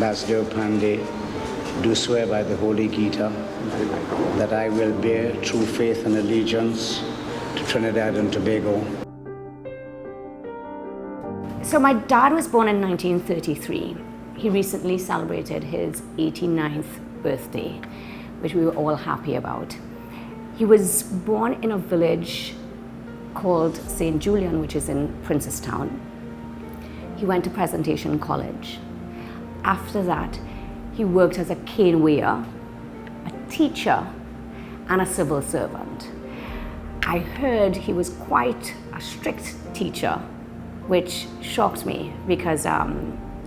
Basdeo, Panday, do swear by the Holy Gita that I will bear true faith and allegiance to Trinidad and Tobago. So my dad was born in 1933. He recently celebrated his 89th birthday, which we were all happy about. He was born in a village called St. Julian, which is in Princestown. He went to Presentation College. After that, he worked as a cane weigher, a teacher, and a civil servant. I heard he was quite a strict teacher, which shocked me because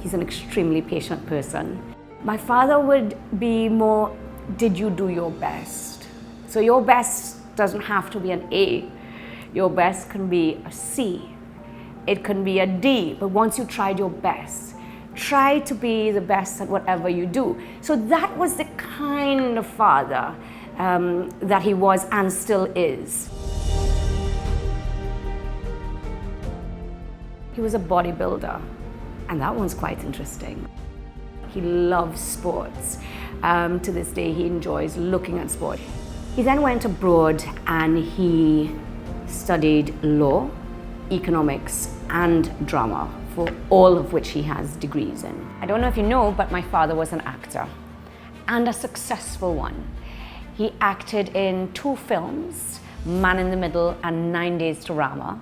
he's an extremely patient person. My father would be more, did you do your best? So your best doesn't have to be an A. Your best can be a C. It can be a D, but once you tried your best, try to be the best at whatever you do. So that was the kind of father that he was and still is. He was a bodybuilder, and that one's quite interesting. He loves sports. To this day, he enjoys looking at sport. He then went abroad and he studied law, economics, and drama, for all of which he has degrees in. I don't know if you know, but my father was an actor, and a successful one. He acted in 2 films, Man in the Middle and 9 Days to Rama.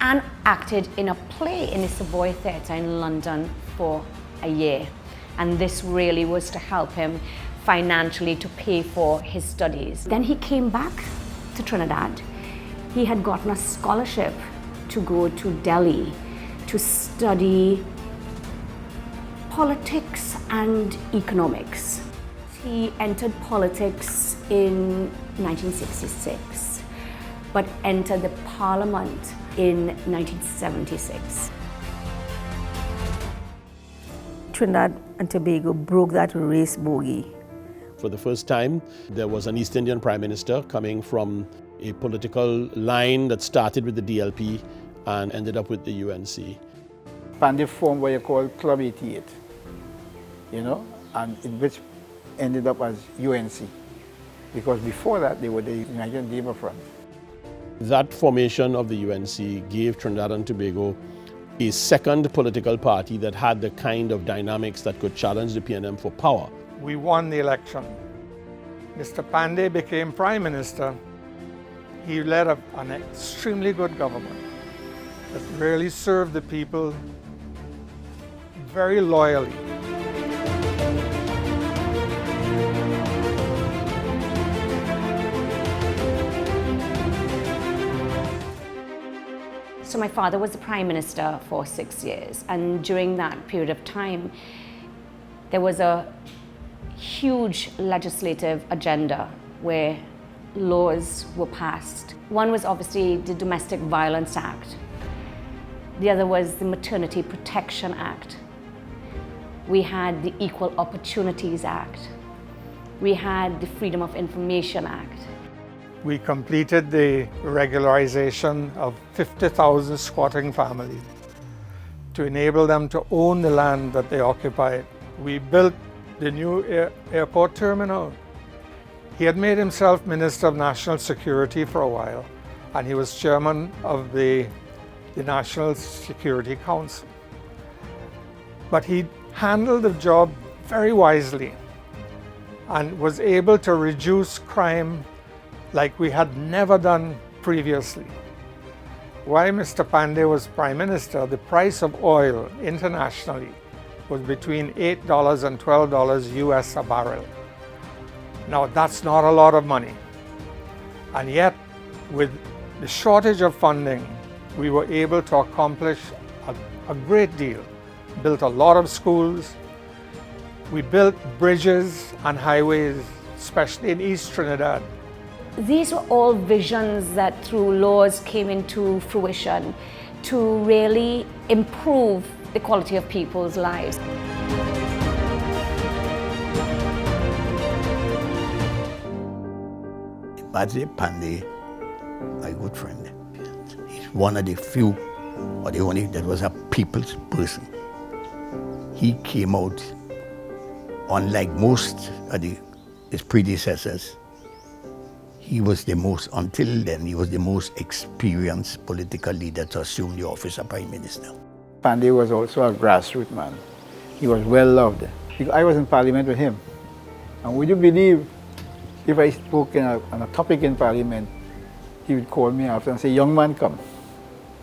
And acted in a play in the Savoy Theatre in London for a year. And this really was to help him financially to pay for his studies. Then he came back to Trinidad. He had gotten a scholarship to go to Delhi to study politics and economics. He entered politics in 1966, but entered the parliament in 1976. Trinidad and Tobago broke that race bogey. For the first time, there was an East Indian Prime Minister coming from a political line that started with the DLP and ended up with the UNC. Panday formed what you call Club 88, and which ended up as UNC, because before that they were the United Labour Front. That formation of the UNC gave Trinidad and Tobago a second political party that had the kind of dynamics that could challenge the PNM for power. We won the election. Mr. Panday became Prime Minister. He led an extremely good government that really served the people very loyally. So my father was the Prime Minister for 6 years, and during that period of time, there was a huge legislative agenda where laws were passed. One was obviously the Domestic Violence Act. The other was the Maternity Protection Act. We had the Equal Opportunities Act. We had the Freedom of Information Act. We completed the regularization of 50,000 squatting families to enable them to own the land that they occupied. We built the new airport terminal. He had made himself Minister of National Security for a while, and he was chairman of the National Security Council. But he handled the job very wisely and was able to reduce crime like we had never done previously. While Mr. Panday was Prime Minister, the price of oil internationally was between $8 and $12 US a barrel. Now that's not a lot of money. And yet, with the shortage of funding, we were able to accomplish a great deal. Built a lot of schools. We built bridges and highways, especially in East Trinidad. These were all visions that through laws came into fruition to really improve the quality of people's lives. Basdeo Panday, my good friend, he's one of the few or the only that was a people's person. He came out, unlike most of his predecessors, he was the most, until then, he was the most experienced political leader to assume the office of Prime Minister. Panday was also a grassroots man. He was well loved. I was in Parliament with him. And would you believe, if I spoke on a topic in Parliament, he would call me after and say, "Young man, come."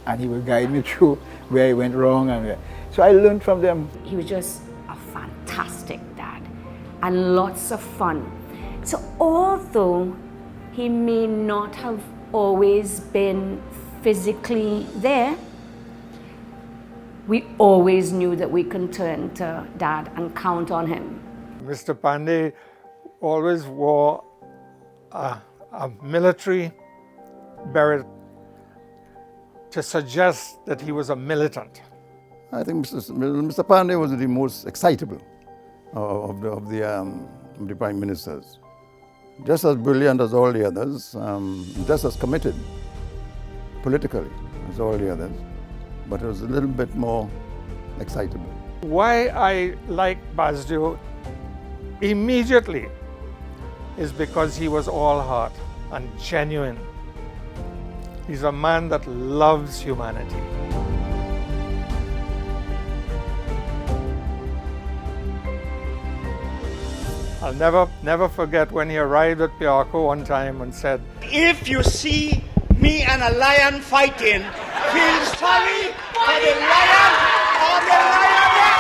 And he would guide me through where I went wrong. So I learned from them. He was just a fantastic dad and lots of fun. So although he may not have always been physically there, we always knew that we could turn to Dad and count on him. Mr. Panday always wore a military beret to suggest that he was a militant. I think Mr. Panday was the most excitable of the prime ministers. Just as brilliant as all the others, just as committed politically as all the others, but it was a little bit more excitable. Why I like Basdeo immediately is because he was all heart and genuine. He's a man that loves humanity. I'll never forget when he arrived at Piarco one time and said, "If you see me and a lion fighting, feel sorry for the lion or the lioness."